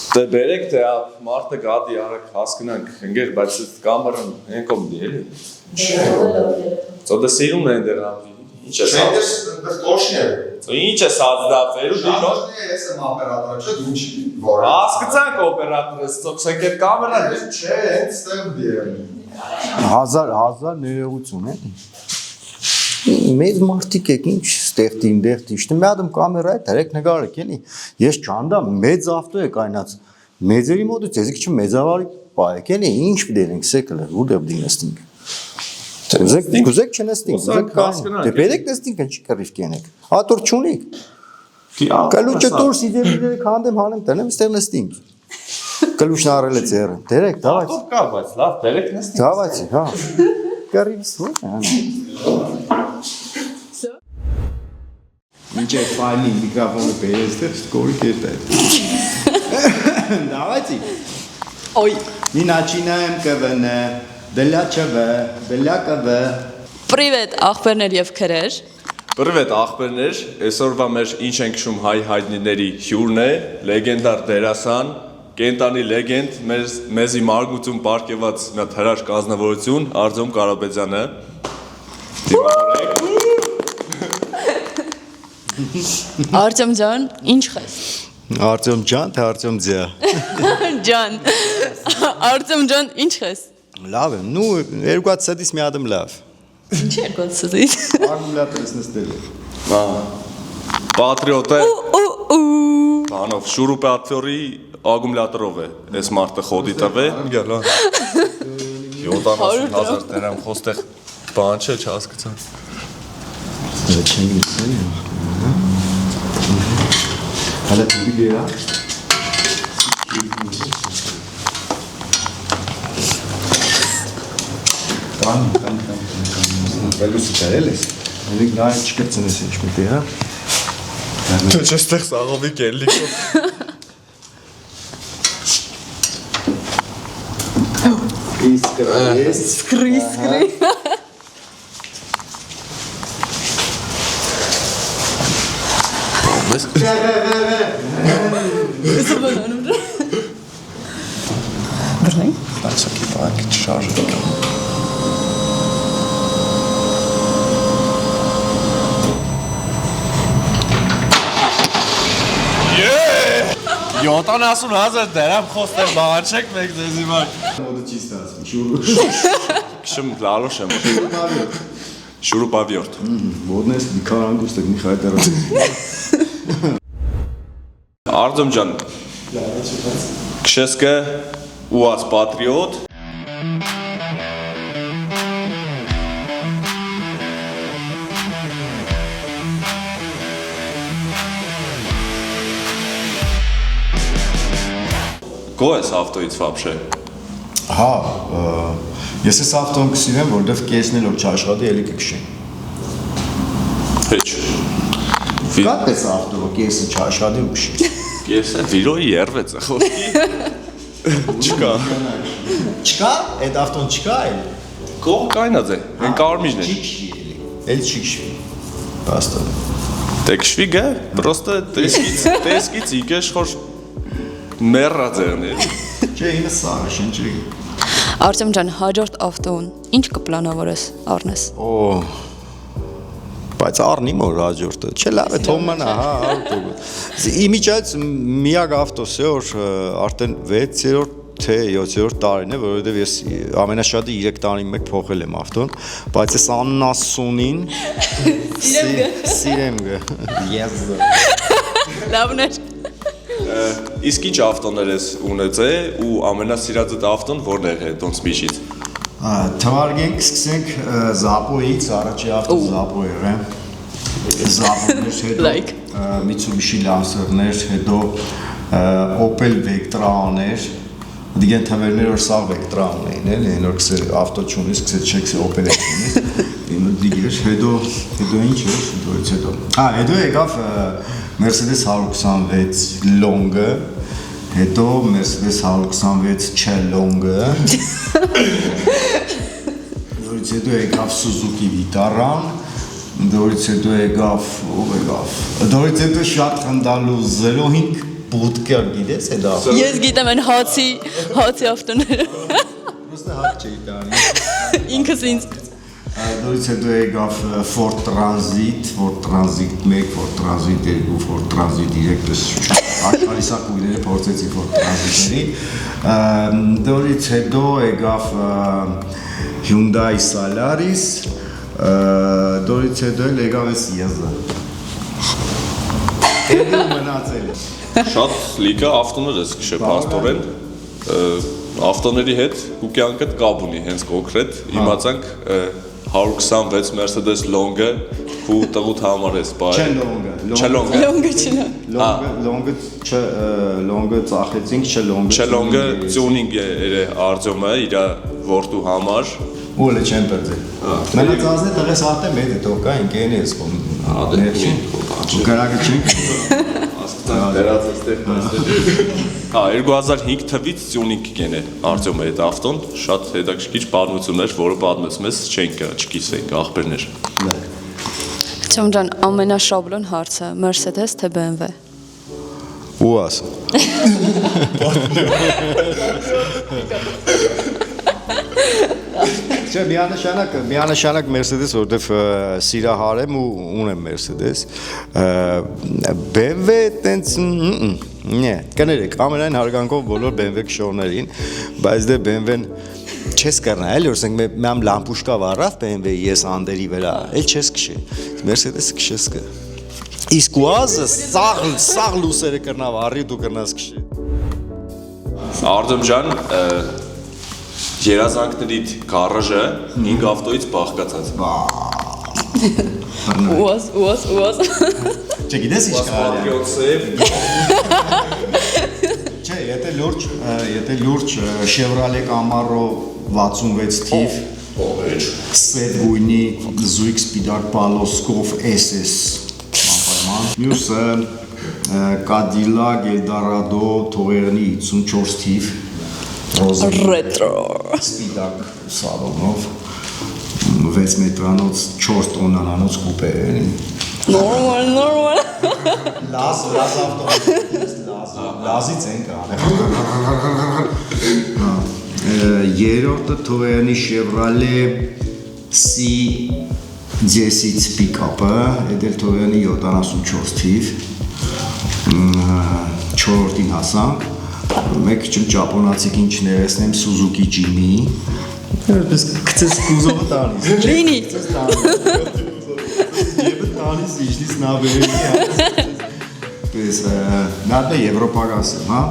Դե բերեք թե մարդը գադի արեք հասկնանք ընկեր, բայց կամերան են կոմդի էլի։ Ծո դե սիրուն են դեր ապի։ Ինչ է սա։ Ինչ է սա դա ֆերու դիլո։ Ես եմ օպերատորը, չէ՞ դու ինչ որ։ Հասկացանք օպերատորը, ծոքսենք այդ կամերան։ Չէ, հենց ստեղ դիեմ։ 1000 ներողություն էլի։ Մեծ մարդիկ եք ինչ ստեղտին դեղտիշ։ Մի հատ կամերա է, դրեք նկարեք էլի։ Ես չանդա մեծ ավտո է կայնած։ Մեծերի մոտից էզիք չի մեծավարի պայեք էլի, ինչ դերենք սեկլը, ուր դե նստինք։ Կուզեք չնստինք, կուզեք հասկանանք։ Դե բերեք նստինք, ինչի կռիվ կենեք։ Ատոր չունիք։ Կլուչը դուրս իդեր քանդեմ հանեմ, տենեմ ստեղ նստինք։ Կլուչն առել է ձեռը։ Դերեք, դավայց։ Ատոր կա, բայց լավ, բերեք նստինք։ Դավայց, հա։ Կռիվս ո՞ր է։ Ինչ է ֆայլի միկրոֆոնը բերես դեռ սկորի կետ է։ Давайте. Ой. Мы начинаем КВН. Для ЧВ, для КВ. Привет, ախպերներ եւ քրեր։ Привет, ախպերներ, այսօրվա մեր ինչ ենք քշում հայ հայտնիների հյուրն է, լեգենդար դերասան, կենտանի լեգենդ, մեզի մարգություն պարգևած մի հատ հրաշք ազնվորություն, Արտյոմ Կարապետյանը։ Դիմավորեք։ Արտյոմ ջան, ինչ խես։ Արտյոմ ջան, թե Արտյոմ ձյա։ Ջան։ Արտյոմ ջան, ինչ խես։ Լավ է, նու երկու սեդից մի ադմ լավ։ Ինչ երկու սեդից։ Ակումուլյատորս նստել է։ Պատրիոտ է։ Բանով շուրուպատյորի ակումուլյատորով է, այս մարդը խոդի տվե։ Գալա։ 70,000 դրամ խոստեղ բան չէ, չհասկացա։ Չեմ լսել։ Հələ դու գերա։ Տան։ Բելուս չարել ես։ Ալիք նայ չկրծնես ինչ միտի, հա։ Դու չստեղ սաղովի կելլիկով։ Սկրի։ Բրնի։ Այսակի բանք չշարժ։ 70,000 դրամ խոստեր բանչեք մեկ ձեզ հիմա։ Մոդը չի ստացվում, շուրը։ Քշում լալոշ եմ։ Շուրուպավյորդ։ Մոդնես մի քարանգուստ է մի խայտարած։ Արտյոմ ջան։ Քշեսկը ուած պատրիոտ։ Գո ես ավտոից վաբշե։ Հա, ես ես ավտոն կսիրեմ, որովհետև կեսն էլ որ չաշխատի, էլի կքշի։ Հեչ։ Կատես ավտո, կեսը չաշխատի ու քշի։ Կեսը վիրոյի երվեց է խոսքի։ Չկա։ Չկա, այդ ավտոն չկա էլ։ Կող կայնած է, են կարմիջն է։ Չի քշի էլի։ Էլ չի քշի։ Բաստա։ Դե քշվի գա, պրոստը տեսքից իկեշ խոր մեռած եղն է։ Չէ, ինը սարը շնչի։ Արտյոմ ջան, հաջորդ ավտոն ինչ կպլանավորես առնես։ Օ։ Բայց առնի մոր հաջորդը։ Չէ, լավ է, թողմանա, հա, ավտոբուս։ Իմիջայց միակ ավտոս է, որ արդեն 6-րդ թե 7-րդ տարին է, որովհետև ես ամենաշատը 3 տարի մեկ փոխել եմ ավտոն, բայց ես աննասունին սիրեմ գը։ Ես։ Լավն է։ Իսկ ինչ ավտոներ ես ունեցե ու ամենասիրածդ ավտոն որն է դոնց միջից։ Թվարկենք սկսենք Զապոյից, առաջի ավտո Զապո եղել։ Զապոներ, հետո Mitsubishi Lancer-ներ, հետո Opel Vectra-ներ։ Դիգեն թվերներ որ սա Vectra-ն էին, էլի, նոր կսեր ավտո չունի, սկսեց չեք Opel-ը չունի։ Ինը դիգեր, հետո ինչ էր, հետո։ Հետո եկավ Mercedes 126 Long-ը, հետո Mercedes 126 Ch-Long-ը, դորից հետո եկավ Suzuki Vitara-ն, դորից հետո եկավ, ով եկավ, դորից հետո շատ խնդալու 05 Բուդկա գիտես այդ ավտո։ Ես գիտեմ այն հացի ավտոները։ Պրոստը հաց չի տանի։ Ինքս ինձ։ Դուրս հետո եկավ Ford Transit 1, Ford Transit 2, Ford Transit 3, աշխարհի սակուգները փորձեցի Ford Transit-ների։ Դուրս հետո եկավ Hyundai Solaris, դուրս հետո եկավ Sienna։ Էլի մնացել է։ Շատ լիքը ավտոներ ես քշե փաստորեն։ Ավտոների հետ ու կյանքդ կապ ունի հենց կոնկրետ։ Իմացանք 126 Mercedes Long-ը ու տղուտ համար ես բայ։ Չելոնգը։ Լոնգը ծախեցինք, չելոնգը։ Չելոնգը tuning է արձոմը իր որդու համար։ Ուլը չեմ բերձել։ Մենացածն է տղես ատե մեծ է թող կա ինքեն ես ում։ Ներքին։ Գարակը չենք։ Դերածս Հա 2005 թվից tuning կենե արձոմը այդ ավտոն շատ հետաքրքիր պատմություններ, որը պատմեց մեզ չենք չգիտենք ախպերներ։ Չոմ ջան, ամենաշաբլոն հարցը Mercedes թե BMW։ Ուաս։ Չէ, միանշանակ Mercedes, որովհետև սիրահար եմ ու ունեմ Mercedes։ BMW տենց նե, կներեք, ամենայն հարգանքով բոլոր BMW քշողներին, բայց դե BMW-ն չես կռնա, էլի որ ասենք մեմ լամպուշկա վառավ BMW-ի ես անդերի վրա, էլ չես քշի։ Mercedes-ը քշես կը։ Իսկ ուազը սաղ լուսերը կռնա վառի դու կռնաս քշի։ Արտեմ ջան, երազանքներիդ գարաժը 5 ավտոից բաղկացած։ Ուաս։ Չգիտես ինչ կարելի է։ Սև Չէ, եթե լուրջ Chevrolet Camaro 66 թիվ, սետ գույնի զույգ սպիտակ պալոսկով SS անպայման։ Մյուսը Cadillac Eldorado թողերնի 54 թիվ, Retro։ սպիտակ սալոնով, 6 մետրանոց 4 տոննանոց կուպե էլի։ Normal։ Լազ ավտոմոբիլ, լազից ենք երրորդը թողերնի Chevrolet C10-ից pick-up-ը, էդել թողերնի 74 թիվ, չորրորդին հասանք, մեկ քիչ ճապոնացիք ինչ ներեսնեմ Suzuki Jimny, որպես գցես կուզովը տանից։ Լինի։ Եվ տանից իջնից նավերենի պես նատը եվրոպական եմ, հա,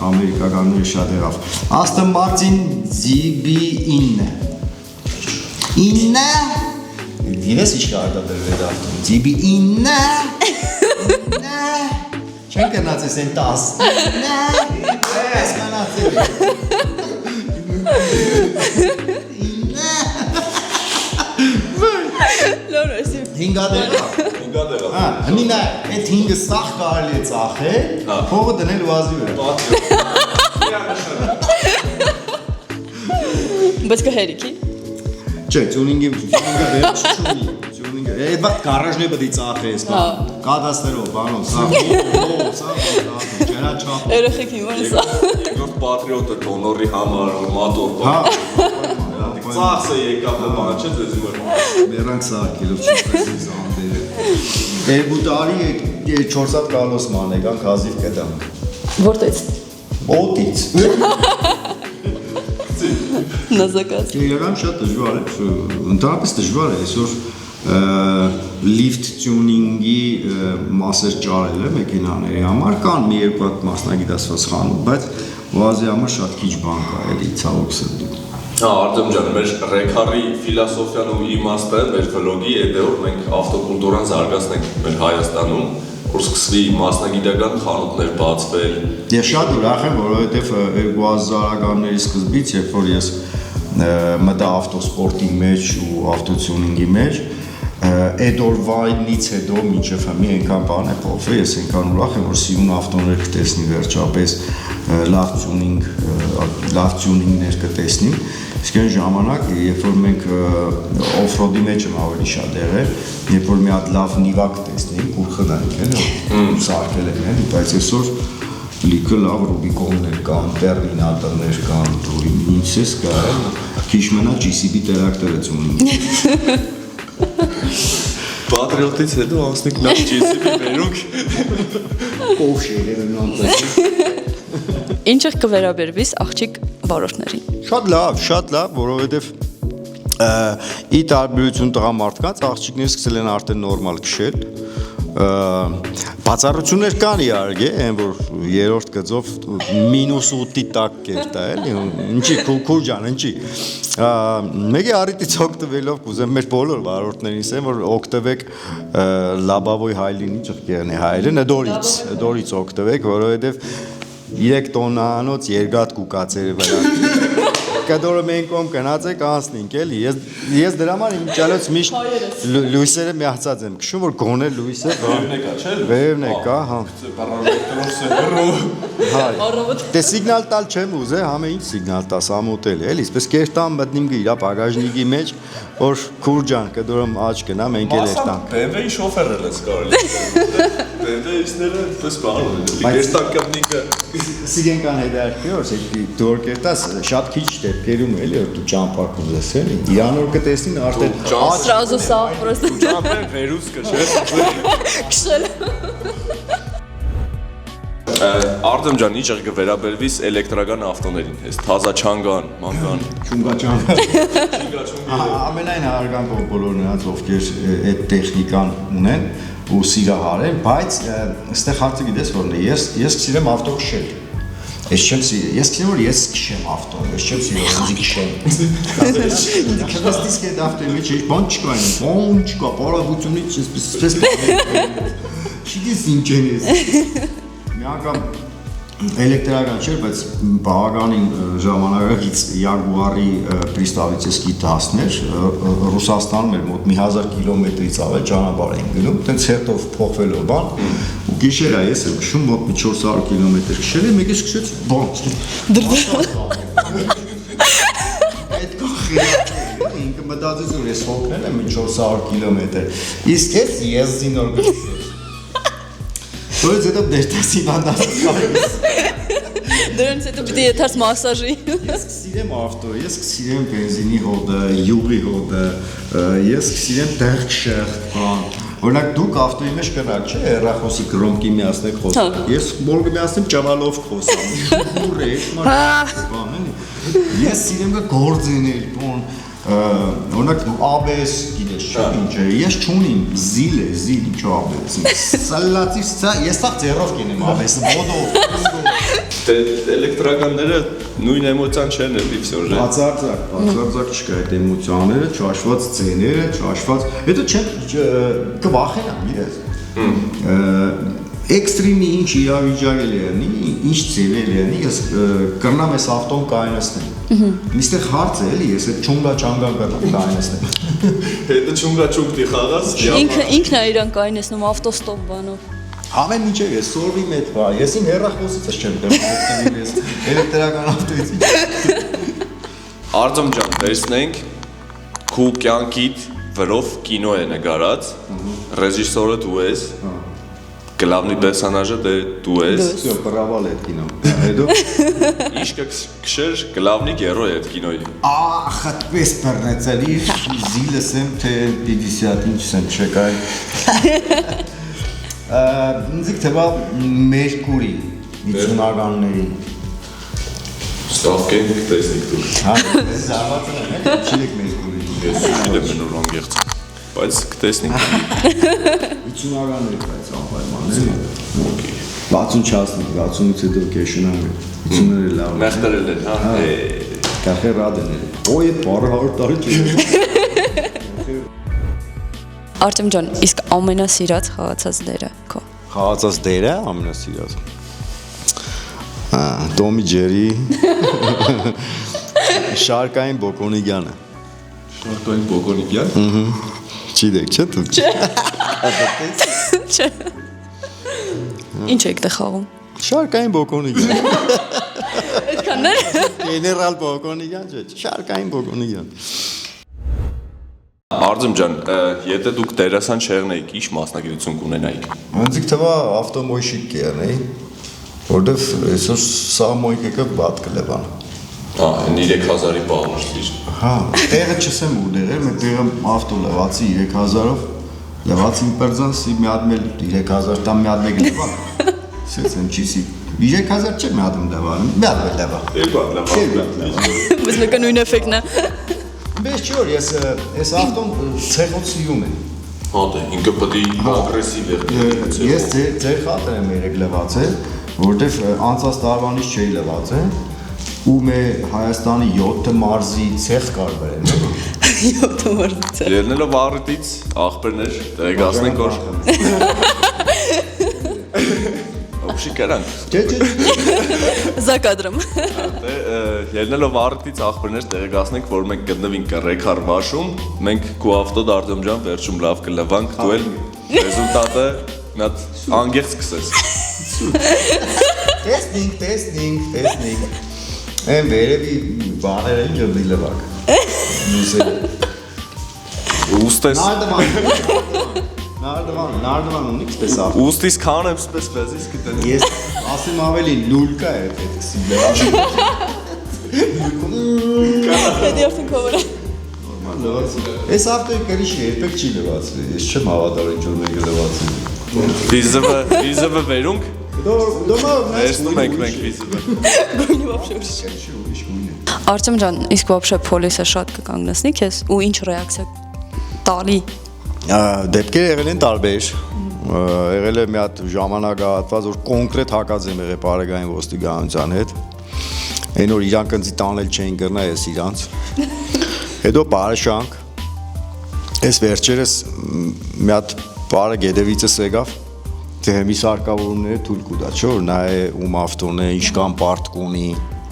ամերիկականները շատ եղավ։ Aston Martin DB9 Դիրես ինչ կարդա դրվեդ ավտոն, DB9 Չեն կնացես են 10 Ես կանացել Լորոսի։ Հինգադեղա Հա, հնինա, այդ հինգը սաղ կարելի է ծախել, փողը դնել ուազի վրա Բայց կհերիքի։ Չէ, ծյունինգը վերջ չունի Այդ բատ կարաժն է բդի ծախես, կադաստերով, բանով, սաղ, չերա չապ Երեխեք հիմար սա։ Երկրորդ պատրիոտը տոնորի համար, մատոր ծախսը եկավ բան չէ ձեզ հիմար Մերանք սաղկելով չպես ես անդերը Երկու տարի 4 հատ կալոսման եկանք հազիվ կտանք Որտից։ Օտից Նազակած։ Իրական շատ դժվար է, ընդհանրապես դժվար է այսօր lift tuning-ի մասեր ճարել է մեքենաների համար, կան մի երկու հատ մասնագիտացված խանութ, բայց ուազի համար շատ քիչ բան կա, էլի ցավոք սրտի։ Հա, Արտեմ ջան, մեր ռեքարի ֆիլոսոֆիան ու իմաստը մեր վլոգի հետեւով մենք ավտոկուլտուրան զարգացնենք մեր Հայաստանում, որ սկսվի մասնագիտական խանութներ բացվել։ Ես շատ ուրախ եմ, որովհետև 2000-ականների սկզբից, երբ որ ես մտա ավտոսպորտի մեջ ու ավտոտյունինգի մեջ, այդ օրվանից հետո մինչև հիմա այնքան բան է փոխվել, ես այնքան ուրախ եմ, որ սիրուն ավտոներ կտեսնի վերջապես, լավ տյունինգներ կտեսնի, իսկ այն ժամանակ, երբ որ մենք օֆրոդի մեջ եմ ավելի շատ եղել, երբ որ մի հատ լավ նիվա կտեսնեինք, ուր խնանք, էլի, սարքել ենք, էլի, բայց այսօր լիքը լավ Ռուբիկոններ կան, տերմինատորներ կան, դու ինչ ես կարել, քիչ մնա GCB տերակտերից ունի։ Պատրիոտից հետո անցնենք նախ GCB վերուք։ Ով շերերը նոնց։ Ինչը կվերաբերվիս աղջիկ վարորդներին։ Շատ լավ, որովհետև ի տարբերություն տղամարդկանց աղջիկները սկսել են արդեն նորմալ քշել։ Բացառություններ կան իհարկե, այն որ երրորդ գծով -8-ի տակ կերտա, էլի, ինչի քուր ջան, ինչի։ Մեկի առիթից օգտվելով կուզեմ մեր բոլոր վարորդներին ասեմ, որ օգտվեք լաբավոյ հայլինի ճղկերն է հայերեն, դորից օգտվեք, որովհետև 3 տոննանոց երկաթ կուկացերը վրա։ Կդորը մենք կողմ գնացեք անցնենք էլի։ Ես դրա համար իմ ճանաց միշտ լույսերը միացած եմ քշում, որ գոնե լույսը վերևն է կա, հա։ Դե սիգնալ տալ չեմ ուզե, համը ինչ սիգնալ տաս ամոթել էլի, այսպես կերտամ մտնիմ գիրա բագաժնիկի մեջ, որ քուր ջան, կդորում աճ գնա, մենք էլ երտանք։ BMW-ի շոֆերն ես կարելի։ BMW-ները պես բան են։ Երտակապնիկը Սիրենքան հետարքի որ դոր կերտաս շատ քիչ դեպքերում էլի որ դու ճամփակ ուզես էլի իրան որ կտեսնին արդեն Сразу сам просто ճամփեն վերուսկը չէ։ քշել։ Արտեմ ջան, ինչ կվերաբերվիս էլեկտրական ավտոներին, այս թազա չանգան, մանգան։ Չունգա ամենայն հարգանք բոլոր նրանց ովքեր այդ տեխնիկան ունեն ու սիրահար են, բայց այստեղ հարցը գիտես որն է, ես կսիրեմ ավտո քշել։ Ես քշեմ որ ես քշեմ ավտոն, ես չեմ սիրում ինձ քշեմ։ Քշվստիս կետ ավտոյի մեջ բան չկա, բան չկա, բարավությունից այսպես չգիտես ինչ է։ Մի անգամ էլեկտրական չէր, բայց բավականին ժամանակակից Jaguar-ի պրիստավիցեսկի 10-ներ Ռուսաստանում էր մոտ 1000 կիլոմետրից ավել ճանապարհ էին գնում, այդպես հերթով փոխվելով բան, ու գիշերա ես եմ քշում մոտ 400 կիլոմետր քշել եմ, եկես քշեց այդ կողքը ինքը մտածեց որ ես հոգնել եմ 400 կիլոմետր, իսկ ես զինոր քշել Որից հետո դերտասին անդասկալիս Դրանից հետո պիտի եթարս մասաժի Ես կսիրեմ ավտո, ես կսիրեմ բենզինի հոդը, յուղի հոդը, ես կսիրեմ դեղ կշեղտ բան Օրինակ դուք ավտոյի մեջ կրակ չէ, հեռախոսի կրոմկի միացնեք խոսք Ես բոլորը միացնեմ ճավալով խոսամ, շուր է, ես սիրեմ կը գործենել, բան Օրինակ ABS գիտես չէ ինչ է, ես չունիմ զիլ ինչ ABS Սալացի, ես սաղ ձեռով կենեմ ABS-ը, բոդով Դե էլեկտրականները նույն էմոցիան չեն էլի վсё ժե Բացարձակ չկա այդ էմոցիաները, չհաշված ձեները, չհաշված Հետո չեմ կվախենամ իրենց Էքստրիմի ինչ իրավիճակ է լինի, ինչ ձև է լինի, ես կրնամ ես ավտոն կայնացնեմ Միստեղ հարց է էլի, ես այդ չունգա չանգան կրնամ կայնացնեմ Հետո չունգա չունգտի խաղաս Ինքն է իրան կայնեցնում ավտոստոպ բանով Ամեն ինչև ես սորվի մետ բա, ես իմ հեռախոսից չեմ դեմ ես էլեկտրական ավտոյից Արտեմ ջան, վերցնենք քու կյանքիդ վրով կինո է նկարած ռեժիսորը դու ես Главный персонаж դե դու ես Всё, պրավալ այդ կինո Հետո Ինչ կքշեր главный герой այդ կինոյի Ախ, այդպես բռնեցել զիլս եմ թե 50 ինչ եմ չեկայ Ինձ թվա Մերկուրի 50-ականների Ստավկենք տեսնենք դու Հա, զարված եմ, չեք Մերկուրի Ես չգիտեմ նոր անգերց Բայց կտեսնենք 50-ականների բայց անպայման 60 60-ից հետո կեշնան 50-ները լավ Մեղտրել են, հա Կախե ռադեն է Ոյ այդ բարը 100 տարի չի Արտեմ ջան, իսկ ամենասիրած խաղացած դերը քո Խաղացած դերը ամենասիրած Տոմի Ջերի Շարկային Բոկոնիգյանը Շարտոյին Բոկոնիգյան Չի դեք չէ դու Չէ Ինչ եք դե խաղում Շարկային Բոկոնիգյան Այդքաններ Գեներալ Բոկոնիգյան չէ Շարկային Բոկոնիգյան Արտեմ ջան, եթե դուք դերասան չեղնեիք, ինչ մասնագիտություն կունենայիք Ոնց թվա ավտոմոյշիկ կերնեի որտեվ այսօր սա մոյկեկը բադ կլևան։ Այն 3000-ի բաղը շտիր։ Հա, տեղը չսեմ ուդեր էր, մեր տեղը ավտո լվացի 3000-ով, լվացի պերձանսի մի հատ մել 3000 տամ մի հատ մեկ լվան։ Սենց եմ չիսի 3000 չէ մի հատ եմ լվան, մի հատ էլ լվա։ Երկու հատ լավ։ Բայց մեկը նույն էֆեկտն է։ Բայց չէ որ ես ավտոն ցեղոց սիրում եմ։ Հա դե ինքը պետք է ագրեսիվ է։ Ես ձեր խաթր եմ երեք լվացել, որտեվ անցած տարվանից չէի լվացել ու մեր Հայաստանի 7 մարզի ցեղ կար բերել։ 7 մարդ։ Ելնելով առիթից աղբերներ տեղեկացնենք որ Ոբշի կրանք։ Չէ։ Զակադրում։ Ելնելով առիթից աղբերներ տեղեկացնենք որ մենք գտնվենք Ռեքար Վաշում, մենք քո ավտո Արտեմ ջան վերջում լավ կլվանք, դու էլ ռեզուլտատը մի հատ անգեղծ սկսես։ Տեսնինք։ Եմ վերևի բաները ինչ դի լվակ։ Նույնիսկ Ուստես Նարդվան ունի ինչպես ավ։ ուստիս քան եմ սպես վեզից գտել։ Ես ասեմ ավելի 0 կա է պետք սիլվա։ Դե օֆինքովը։ Այս ավտոյի կրիշը երբեք չի լվացել։ Ես չեմ հավատալ ինչ որ մեկը լվացել։ Վիզովը վերունք։ Դոմա Վերցնում ենք մենք վիզովը։ Գույնի вообще։ կրիշը ուրիշ գույն է։ Արտեմ ջան, իսկ вообще փոլիսը շատ կկանգնեցնի քեզ ու ինչ ռեակցիա տալի։ Դեպքեր եղել են տարբեր։ Եղել է մի հատ ժամանակահատված, որ կոնկրետ հակած եմ եղել Պարեգային ոստիկանության հետ։ Այն որ իրանք ինձ տանել չէին գրնա ես իրանց։ Հետո բարեշանք։ Այս վերջերս մի հատ բարը գեդևիցս եկավ։ Թե մի սարկավորումները թույլ կուտա, չէ՞ որ նա է ում ավտոն է, ինչքան պարտք ունի։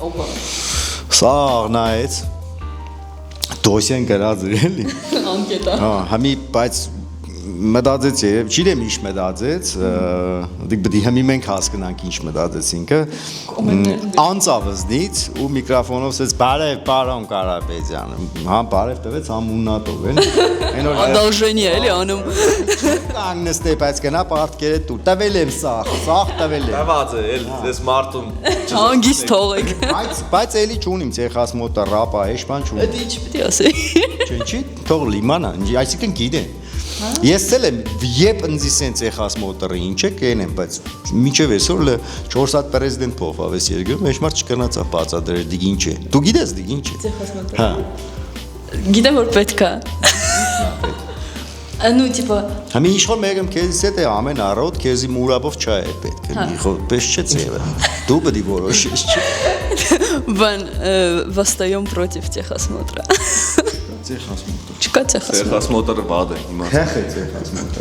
Օպա։ Սա նայեց դոսիան գրած էր էլի։ Անկետա։ Հա, համի բայց մտածեց եւ չգիտեմ ինչ մտածեց, դիք պետք է հիմի մենք հասկանանք ինչ մտածեց ինքը։ Անցավզնից ու միկրոֆոնով ասեց բարև պարոն Կարապետյան։ Հա բարև տվեց ամունատով էլի։ Այն որ Ադալժենի էլի անում։ կանգնստե բայց գնա պարտքերը դու տվել եմ սաղ տվել եմ։ Տված է, այս մարտում Հանգիստ թողեք։ Բայց էլի չունիմ ցեխաս մոտը ռապա, էշ բան չունիմ։ Դա ինչ պիտի ասի։ Չի, թող լիմանա, այսինքն գիտեն։ Ես էլ եմ երբ ինձ սենց եղած մոտորը ինչ է կենեմ, բայց մինչև այսօր 4 հատ պրեզիդենտ փոխավ այս երկրում, մեջ մարդ չկրնացա բացատրել դիգ ինչ է։ Դու գիտես դիգ ինչ է։ Հա։ Գիտեմ որ պետք է։ Ну типа Համի իշխոր մեկը քեզից հետ է ամեն առօտ քեզի մուրաբով չայ է պետք է։ Իշխոր պես չէ ծևը։ Դու պետք է որոշես, չէ։ Ван восстаём против техосмотра։ Ցեղաս մոտը։ Չկա техосмотр։ Ցեղաս մոտորը վատ է հիմա։ Հեխ է ցեղաս մոտը։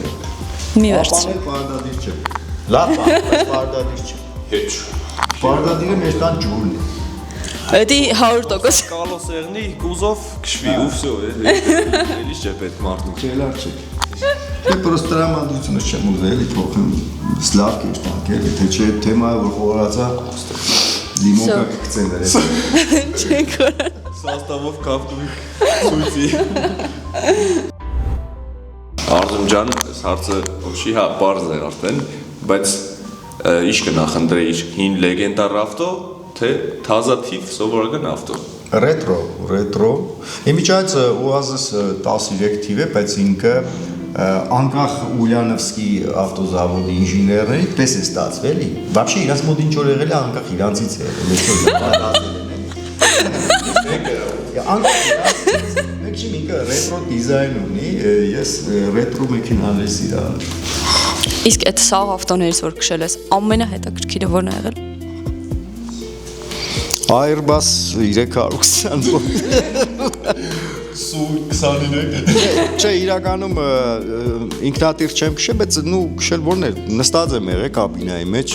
Մի վերջ։ Ապանել պարդադիր չէ։ Լավ բան, բայց պարդադիր չէ։ Heç։ Պարդադիրը մեր տան ջուրն է։ Էդի 100%։ Կալոսերնի կուզով քշվի ու վсё, էլի չէ պետք մարդու։ Չելար չէ։ Դե պրոստը տրամադրությունը չեմ ուզել, էլի փոխեմ սլավ կեր տանք, էլի թե չէ թեմայը որ խորացա լիմոնկա կգցեն դրել։ Չեք որ։ Սաստավով կապտում ցույցի։ Արտեմ ջան, այս հարցը ոչի հա բարձ է արդեն, բայց ինչ կնախընտրեիր հին լեգենդար ավտո, թե թազաթիվ սովորական ավտո։ Ռետրո։ Իմիջայց ուազս 13 թիվ է, բայց ինքը անկախ Ուլյանովսկի ավտոզավոդի ինժեներների պես է ստացվել, էլի։ Вообще իրաց մոտ ինչ որ եղել է անկախ իրանցից է, Մեկ չի ինքը ռետրո դիզայն ունի, ես ռետրո մեքենաներ սիրալ։ Իսկ այդ սաղ ավտոներից որ քշել ես, ամենահետաքրքիրը որն է եղել։ Airbus 320 Սու 29 Չէ, իրականում ինքնատիր չեմ քշել, բայց նու քշել որն է, նստած եմ եղել կաբինայի մեջ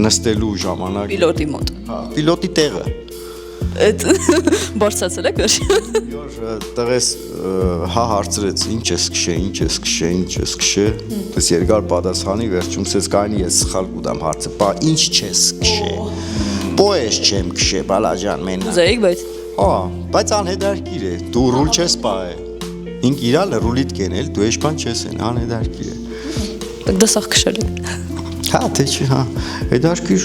նստելու ժամանակ։ Պիլոտի մոտ։ Հա, պիլոտի տեղը։ Այդ բարձացել եք ոչ։ Յոր տղես հա հարցրեց ինչ ես քշե, դες երկար պատասխանի վերջում ասեց կայնի ես սխալ կուտամ հարցը, բա ինչ չես քշե։ Պոես չեմ քշե, բալաջան մեն։ Ուզեիք, բայց Հա, բայց անհետարքիր է, դու ռուլ չես պահել։ Ինք իրալ ռուլիտ կենել, դու էշ բան չես են, անհետարքիր է։ դա սաղ քշել եք։ Հա, թե չի, հա։ Հետարքիր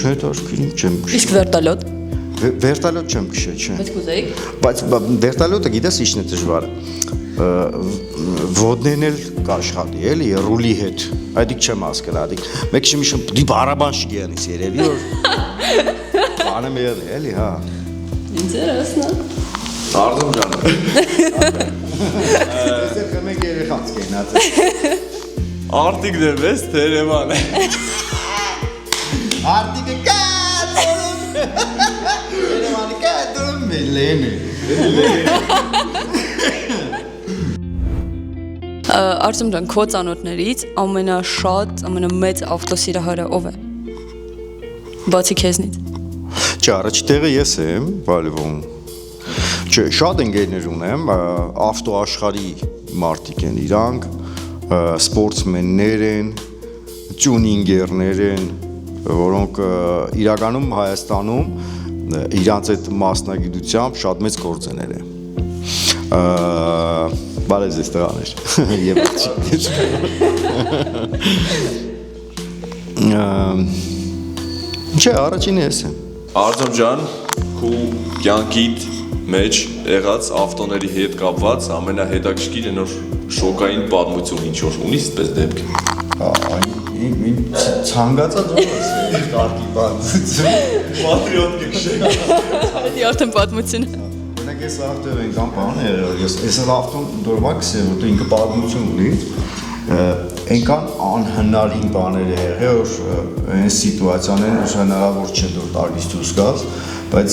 չեմ քշի։ Իսկ վերտալոտ։ Վերտալոտ չեմ քշի, չէ։ Բայց կուզեիք։ Բայց վերտալոտը գիտես ինչն է դժվարը։ Ոդներն էլ կաշխատի, էլի, ռուլի հետ։ Այդիկ չեմ հասկացել, այդիկ։ Մեկ շմիշում դի բարաբան շիգյանից երևի որ բանը մերն էլի, հա։ Ինտերեսնա։ Արձում ջան։ Այսօր կմենք երեխաց կենած։ Արտիկ դեպես Թերևան է։ Արտիկը կատորում։ Երևանի կատորում մելենի։ Արծում ջան, քո ծանոթներից ամենաշատ, ամենամեծ ավտոսիրահարը ով է։ Բացի քեզնից։ Չէ, առաջի տեղը ես եմ, բալվում։ Չէ, շատ ընկերներ ունեմ, ավտոաշխարհի մարդիկ են իրանք, սպորտսմեններ են, տյունինգերներ են, որոնք իրականում Հայաստանում իրանց այդ մասնագիտությամբ շատ մեծ գործներ են։ Բարեզ ես տղաներ եւ Չէ, առաջինը ես եմ։ Արձում ջան, քու կյանքիդ մեջ եղած ավտոների հետ կապված ամենահետաքրքիր նոր շոկային պատմություն ինչ որ ունի այդպես դեպք։ Այն ցանկացած ոնց է կարգի պատմություն։ Պատրիոտ կշեք։ Դա արդեն պատմություն է։ Մենակ ես արդեն ենքան բան է, ես ավտոն դորվակս է, որտեղ ինքը պատմություն ունի, այնքան անհնարին բաներ է եղել, որ այն սիտուացիաներն որ հնարավոր չէ դեռ տալիս դուրս գաս, բայց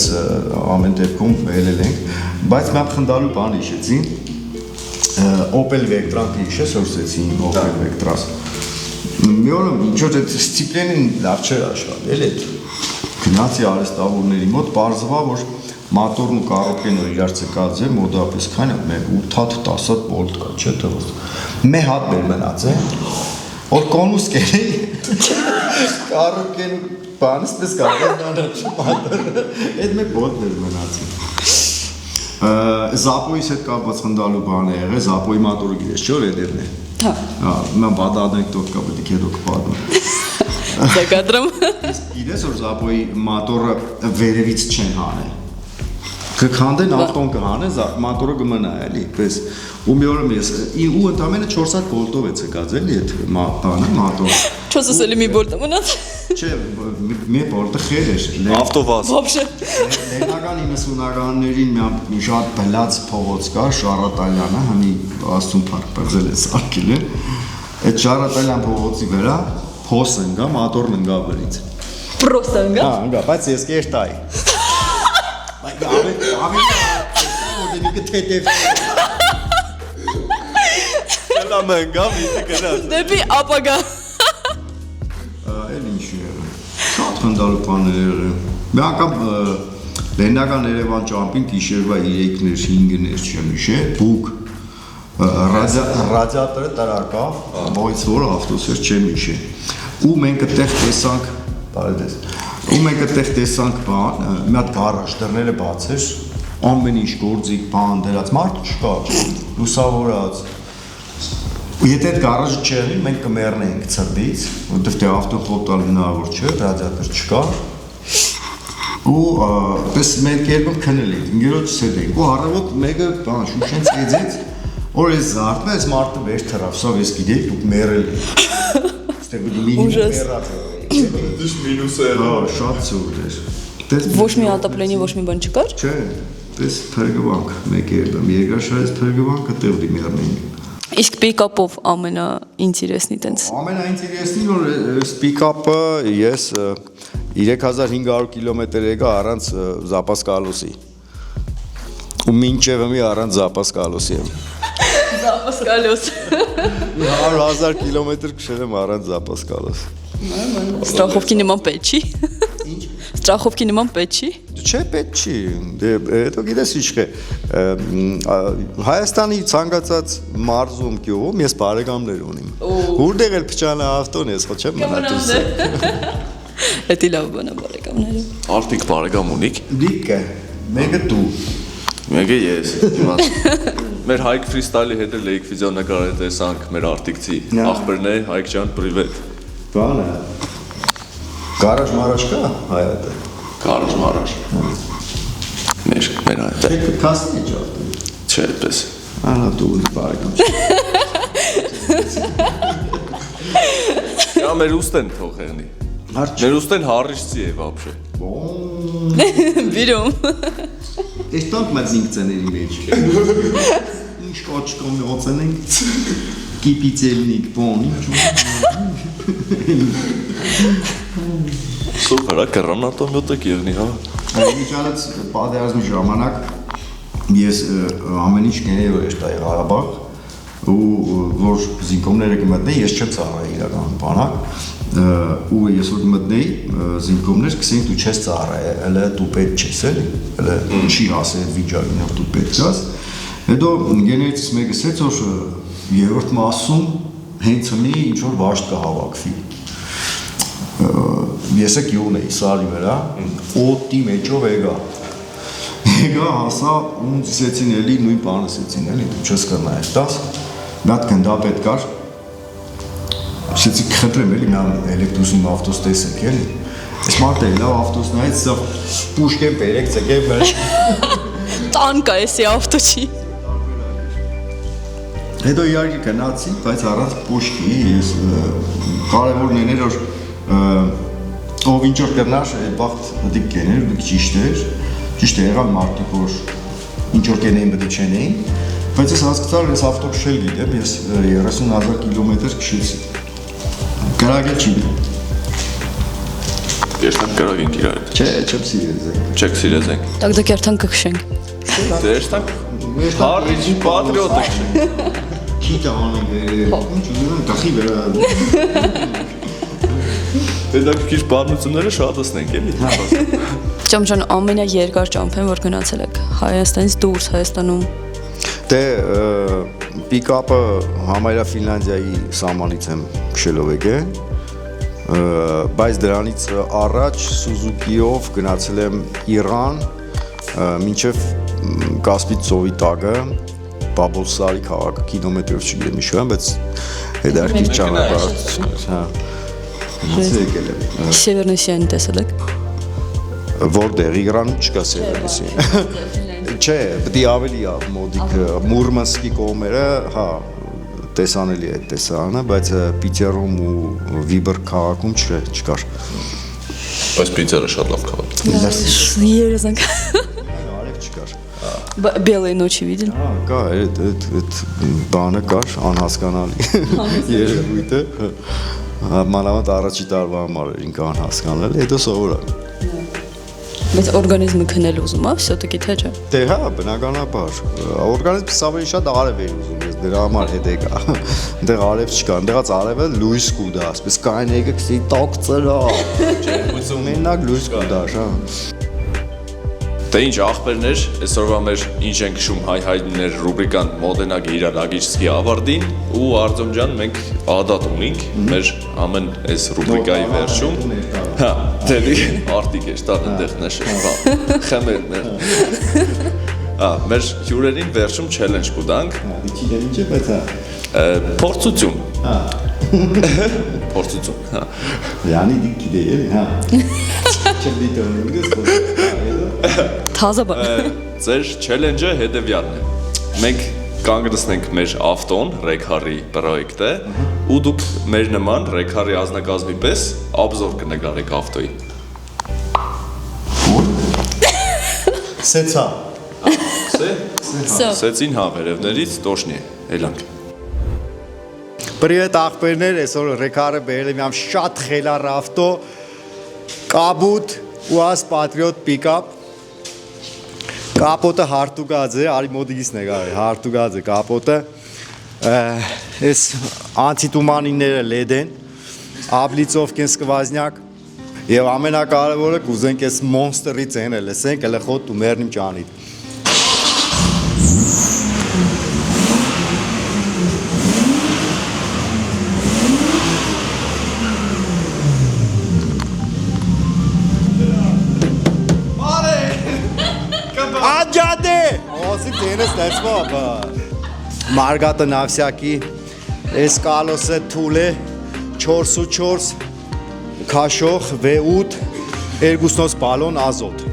ամեն դեպքում ելել ենք, բայց մի հատ խնդալու բան հիշեցին, Opel Vectra-ն հիշես որսեցին Opel Vectra-ս։ Մի օր ինչ-որ այդ դիսցիպլինին լավ չէր աշխատել, այդ գնացի արհեստավորների մոտ բարձվա, որ մոտորն ու կարոկեն որ իրար ցկած է, մոտավորապես քան է 8-10 վոլտ կա, չէ՞ թվոց։ Մի հատ մեր մնաց է, որ կոնուս կերի կարոկեն ու բանս պես կարող դանաչ մոտորը, այդ մեկ վոլտ մեր մնաց է։ Զապոյից հետ կապված խնդալու բան է եղել, Զապոյի մոտորը գիտես չէ՞ որ էդերն է։ Հա։ Mən բադ anekdot կա պետք է դուք պատմեմ։ Զակադրում։ Գիտես որ Զապոյի մոտորը վերևից չեն հանել։ Կքանդեն ավտոն կհանեն, մոտորը կմնա էլի, պես ու մի օր ես ու ընդամենը 4 հատ վոլտով է ցկած էլի այդ բանը մոտորը։ Չոսսելի մի բոլտը մնաց։ Չէ, մի վոլտը խեր էր։ Ավտովազ։ Вообще։ Լենական 90-ականներին մի շատ բլած փողոց կա Շարատալյանը, հանի Աստուն փառք բերել է սարքել է։ Այդ Շարատալյան փողոցի վրա փոս ընկա, մոտորն ընկա վրից։ Պրոստը ընկա։ Հա, ընկա, բայց ես կերտայի։ Բայց ավելի թեթև։ Դա մենգա միտի գնաց։ Դեպի ապագա։ Էլ ինչ եղել։ Շատ խնդալու բաներ եղել։ Մի անգամ Լեննական Երևան ճամփին գիշերվա 3-ներ, 5-ներ չեմ հիշել, բուկ ռադիատորը տարակավ, բայց որ ավտոսեր չեմ հիշել։ Ու մենք այդտեղ տեսանք, բարեդես։ Ու մենք այդտեղ տեսանք բան, մի հատ գարաժ դռները բաց էր, ամեն ինչ գործիկ բան դրած, մարդ չկար, լուսավորած։ Ու եթե այդ գարաժը չեղի, մենք կմեռնեինք ցրտից, որտեղ դե ավտոն խոպտալ հնարավոր չէ, ռադիատոր չկար։ Ու պես մենք երկում քնել ենք, ինգերոջս հետ ենք, ու առավոտ մեկը բան շուշենց եძեց, որ ես զարթվա, այս մարդը վեր թռավ, սավ ես գիտեի, դուք մեռել եք։ Ստեղ դու մինիմում մեռած եք։ Դուք մինուս է։ Հա, շատ ցուրտ էր։ Ոչ մի ատապլենի, ոչ մի բան չկար։ Չէ, պես փրկվանք, մեկ երբեմ, երկրաշարից փրկվանք, այդտեղ դի մեռնեինք։ Իսկ պիկապով ամենաինտերեսնի տենց։ Ամենաինտերեսնի որ սպիկապը ես 3500 կիլոմետր եկա առանց Զապասկալոսի։ Ու մինչև մի առանց Զապասկալոսի եմ։ Զապասկալոս։ 100,000 կիլոմետր քշել եմ առանց Զապասկալոս։ Ստրախովքի նման պետք չի։ Ինչ։ Ստրախովքի նման պետք չի։ Չէ, պետք չի։ Դե հետո գիտես ինչ է։ Հայաստանի ցանկացած մարզում գյուղում ես բարեկամներ ունիմ։ Որտեղ էլ փչանա ավտոն ես, ոչ չեմ մնա դուրս։ Դա լավ բան է բարեկամները։ Արտիկ բարեկամ ունիք։ Դիկը, մեկը դու։ Մեկը ես։ Մեր Հայկ ֆրիստայլի հետ էլ էիք վիդեո նկարել տեսանք մեր արտիկցի ախպերն է, Հայկ ջան, պրիվետ։ Բանը։ Գարաժ մարաշ կա հայատը։ Կարճ մարաշ։ Մեր այդտեղ։ Դե կասնի ջարդը։ Չէ, այդպես։ Անա դու բարեկամ։ Դա մեր ուստեն թողերնի։ Մեր ուստեն հարիշցի է вообще։ Բիրում։ Ես տանք մազինք ծեների մեջ։ Ինչ կոչկոմ օծենենք։ Կիպիցելնիկ բոն, ինչ։ Սուպեր, կրանատոմյոտը կերնի, հա։ Միջանից պատերազմի ժամանակ ես ամեն ինչ գեներով էր տայի Ղարաբաղ ու որ զինկոմները կմտնեի, ես չեմ ծառայի իրական բանակ ու ես որ կմտնեի զինկոմներ կսենք դու չես ծառայի, հələ դու պետք չես էլի, հələ չի ասել վիճակին որ դու պետք ես։ Հետո գեներից մեկը ասեց որ երրորդ մասում հենց ունի ինչ որ վաշտ կհավաքվի։ Ես եք յուն էի սարի վրա, օտի մեջով եկա հասա ու ծիսեցին էլի նույն բանը ասեցին էլի, դու չես կնայել տաս, մի հատ գնդա պետք կար, ասեցի կխտրեմ էլի, մի էլեկտրուսիմ ավտոս տեսեք էլի, ես մարդ էի լավ ավտոս նայեց, սա պուշկեն բերեք ծեգեմ մեր Տանկա էսի ավտոչի։ Հետո իհարկե գնացի, բայց առանց պուշկի, ես կարևորն էներ որ ով ինչ որ կրնար, բաղթ դիք կեներ, դիք ճիշտ է եղան մարդիկ, որ ինչ որ կենեին բդի չենեին, բայց ես հասկացար, ես ավտոբուս չել գիտեմ, ես 30,000 կիլոմետր քշեցի, կրագել չի դեմ։ Երստանք կրագենք իրար հետ։ Չէ, չեմ սիրել զենք։ Չեք սիրեզենք։ Տակ դա կերտան կքշենք։ Երստանք հարիջի պատրիոտը կշենք։ Չի տանենք, ինչ ուզում տախի վերա։ Պետակիր բանությունները շատացնենք էլի։ Ճամջան ամենաերկար ճամփեն որ գնացել եք Հայաստանից դուրս Հայաստանում։ Դե պիկապը համարյա Ֆինլանդիայի սահմանից եմ քշելով եկել, բայց դրանից առաջ Սուզուկիով գնացել եմ Իրան, մինչև Կասպից ծովի տակը, Բաբոլսարի քաղաքը կիլոմետրով չգիտեմ ինչ, բայց հետարքիր ճանապարհ, հա։ Սևերնեսիան տեսել եք։ Որտեղ Իրանում չկա Սևերնեսիան։ Չէ, պետք է ավելի մոդիկ Մուրմանսկի կողմերը, հա, տեսանելի է այդ տեսարանը, բայց Պիտերում ու Վիբեր քաղաքում չկար։ Բայց Պիտերը շատ լավ քաղաք։ Երազանք։ Արև չկար։ Белые ночи видел։ Հա, կա այդ բանը կար, անհասկանալի երևույթը։ Մանավանդ առաջի տարվա համար էր ինքը անհասկանալի, հետո սովորակ։ Բայց օրգանիզմը քնել ուզում է, все-таки թե չէ։ Դե հա, բնականաբար։ Օրգանիզմը ավելի շատ արև էր ուզում, ես դրա համար հետ եկա։ Դեղ արև չկա, դեղած արևը լույս կուտա, ասես կային եկը քսի տակ ծրա։ Մենակ լույս կուտա, հա։ Դե ինչ աղբերներ, այսօրվա մեր ինչ ենք քշում հայ-հայրներ ռուբրիկան մոտենակ իր լագիչսկի ավարտին ու Արտյոմ ջան մենք ադատ ունենք մեր ամեն այս ռուբրիկայի վերջում։ Հա, դե արտիկ է, շտատ այնտեղ նշել, բա, խմերներ։ Հա, մեր հյուրերին վերջում չելենջ կուտանք։ Դիչիներ ինչ է, բայց հա։ Փորձություն։ Հա։ Փորձություն, հա։ Յանի դիք գիտե էլի, հա։ Չեմ դիտում ինքս։ Թազա բան։ Ձեր չելենջը հետևյալն է։ Մենք կանգնեցնենք մեր ավտոն, Ռեքարի պրոյեկտը, ու դուք մեր նման Ռեքարի ազնագազմի պես obzor կնկարեք ավտոյի։ Սեցա։ Սեցին հա վերևներից տոշնի է, էլանք։ Պրիետ աղբերներ, այսօր Ռեքարը բերել եմ շատ խելար ավտո, կաբուտ ու աս պատրիոտ պիկապ, կապոտը հարտուգած է, արի մոդիկից նեկար է, հարտուգած է կապոտը, ես անցիտումանիները լեդ են, աբլիցով կեն սկվազնյակ, և ամենակարևորը կուզենք ես մոնստերի ծեն է լսենք, էլը խոտ ու մերնիմ ճանիտ։ Անջադե, ոսի տենես տեցվա, Մարգատը նավսյակի, ես կալոսը թուլ է, 4 ու 4, քաշող V8 երկուսնոց բալոն ազոտ։